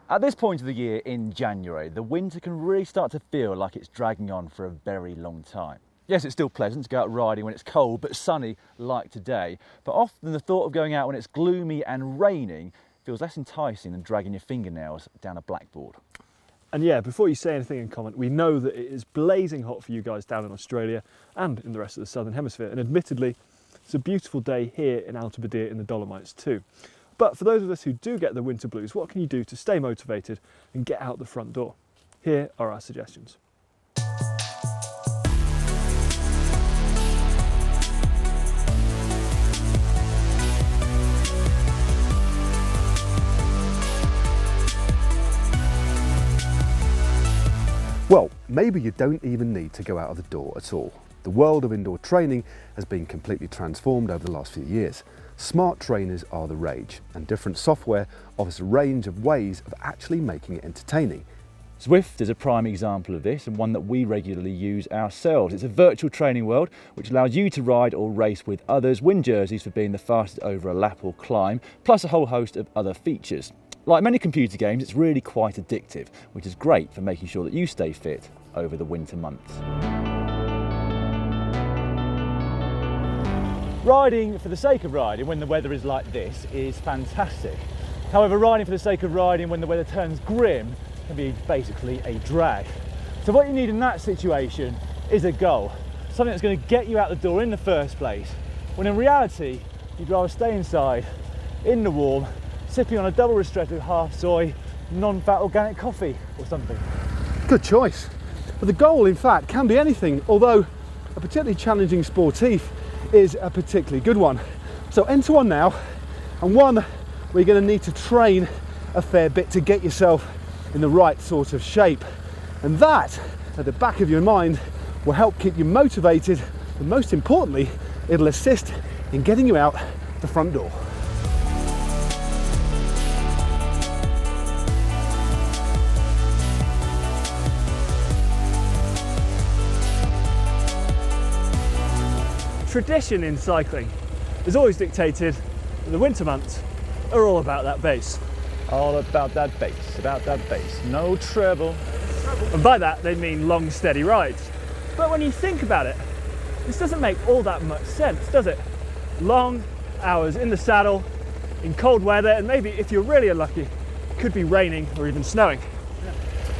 At this point of the year in January, the winter can really start to feel like it's dragging on for a very long time. Yes, it's still pleasant to go out riding when it's cold but sunny like today, but often the thought of going out when it's gloomy and raining feels less enticing than dragging your fingernails down a blackboard. And yeah, before you say anything in comment, we know that it is blazing hot for you guys down in Australia and in the rest of the Southern Hemisphere, and admittedly, it's a beautiful day here in Alpe in the Dolomites too. But for those of us who do get the winter blues, what can you do to stay motivated and get out the front door? Here are our suggestions. Well, maybe you don't even need to go out of the door at all. The world of indoor training has been completely transformed over the last few years. Smart trainers are the rage, and different software offers a range of ways of actually making it entertaining. Zwift is a prime example of this, and one that we regularly use ourselves. It's a virtual training world which allows you to ride or race with others, win jerseys for being the fastest over a lap or climb, plus a whole host of other features. Like many computer games, it's really quite addictive, which is great for making sure that you stay fit over the winter months. Riding for the sake of riding when the weather is like this is fantastic. However, riding for the sake of riding when the weather turns grim can be basically a drag. So what you need in that situation is a goal, something that's going to get you out the door in the first place, when in reality you'd rather stay inside, in the warm, sipping on a double ristretto half soy, non-fat organic coffee or something. Good choice. But the goal, in fact, can be anything, although a particularly challenging sportif is a particularly good one. So enter one now, and one where you're going to need to train a fair bit to get yourself in the right sort of shape. And that, at the back of your mind, will help keep you motivated, and most importantly, it'll assist in getting you out the front door. Tradition in cycling is always dictated that the winter months are all about that bass. All about that bass, no treble. And by that they mean long, steady rides. But when you think about it, this doesn't make all that much sense, does it? Long hours in the saddle, in cold weather, and maybe if you're really unlucky, it could be raining or even snowing.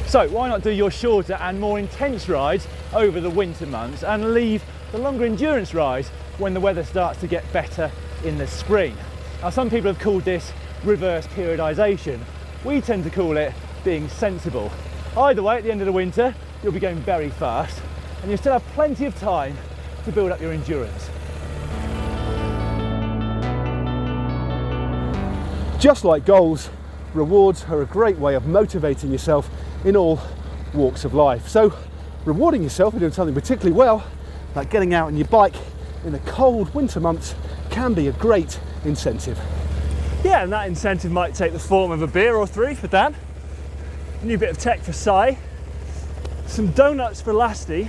So why not do your shorter and more intense rides over the winter months and leave the longer endurance rides when the weather starts to get better in the spring? Now, some people have called this reverse periodisation. We tend to call it being sensible. Either way, at the end of the winter, you'll be going very fast and you still have plenty of time to build up your endurance. Just like goals, rewards are a great way of motivating yourself in all walks of life. So rewarding yourself for doing something particularly well, like getting out on your bike in the cold winter months, can be a great incentive. Yeah, and that incentive might take the form of a beer or three for Dan, a new bit of tech for Cy, some donuts for Lasty,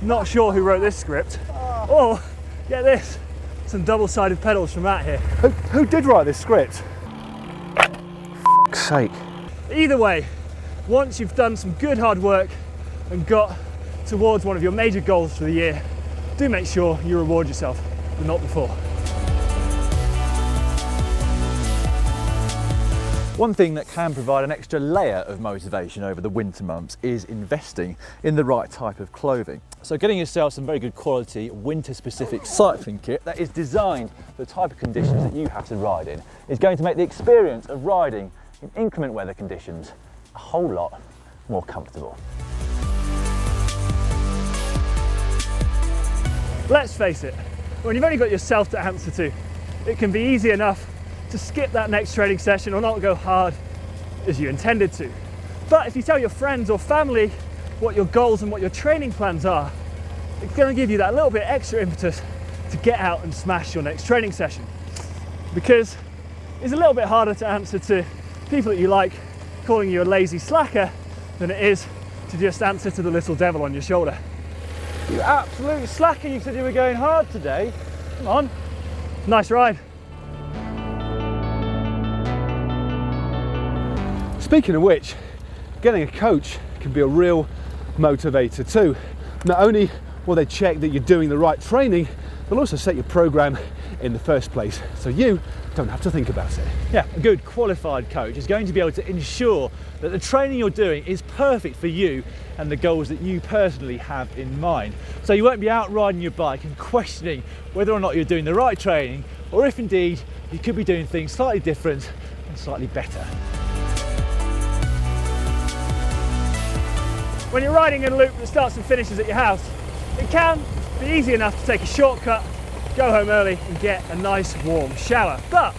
not sure who wrote this script, or, get this, some double-sided pedals from Matt here. Who did write this script? For sake. Either way, once you've done some good hard work and got towards one of your major goals for the year, do make sure you reward yourself, but not before. One thing that can provide an extra layer of motivation over the winter months is investing in the right type of clothing. So getting yourself some very good quality winter-specific cycling kit that is designed for the type of conditions that you have to ride in is going to make the experience of riding in inclement weather conditions a whole lot more comfortable. Let's face it, when you've only got yourself to answer to, it can be easy enough to skip that next training session or not go hard as you intended to. But if you tell your friends or family what your goals and what your training plans are, it's going to give you that little bit extra impetus to get out and smash your next training session. Because it's a little bit harder to answer to people that you like calling you a lazy slacker than it is to just answer to the little devil on your shoulder. You absolute slacker, you said you were going hard today. Come on. Nice ride. Speaking of which, getting a coach can be a real motivator too. Not only will they check that you're doing the right training, they'll also set your program in the first place, so you don't have to think about it. Yeah, a good qualified coach is going to be able to ensure that the training you're doing is perfect for you and the goals that you personally have in mind. So you won't be out riding your bike and questioning whether or not you're doing the right training, or if indeed you could be doing things slightly different and slightly better. When you're riding in a loop that starts and finishes at your house, it can be easy enough to take a shortcut, go home early and get a nice warm shower. But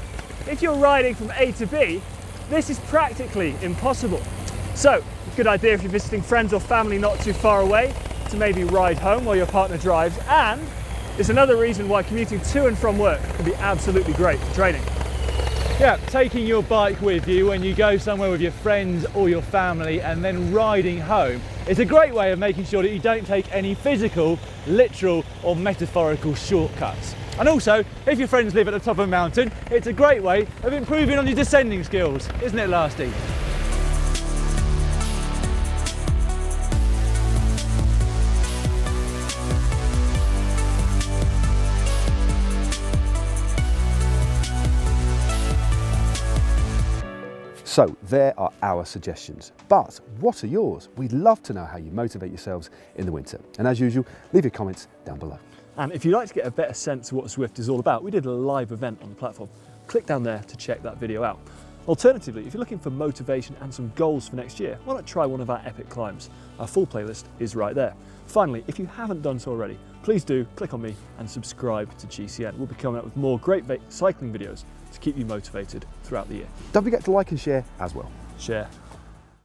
if you're riding from A to B, this is practically impossible. So, a good idea if you're visiting friends or family not too far away to maybe ride home while your partner drives, and it's another reason why commuting to and from work can be absolutely great for training. Yeah, taking your bike with you when you go somewhere with your friends or your family and then riding home is a great way of making sure that you don't take any physical, literal or metaphorical shortcuts. And also, if your friends live at the top of a mountain, it's a great way of improving on your descending skills, isn't it, Lasty? So there are our suggestions, but what are yours? We'd love to know how you motivate yourselves in the winter. And as usual, leave your comments down below. And if you'd like to get a better sense of what Zwift is all about, we did a live event on the platform. Click down there to check that video out. Alternatively, if you're looking for motivation and some goals for next year, why not try one of our epic climbs? Our full playlist is right there. Finally, if you haven't done so already, please do click on me and subscribe to GCN. We'll be coming out with more great cycling videos to keep you motivated throughout the year. Don't forget to like and share as well. Share.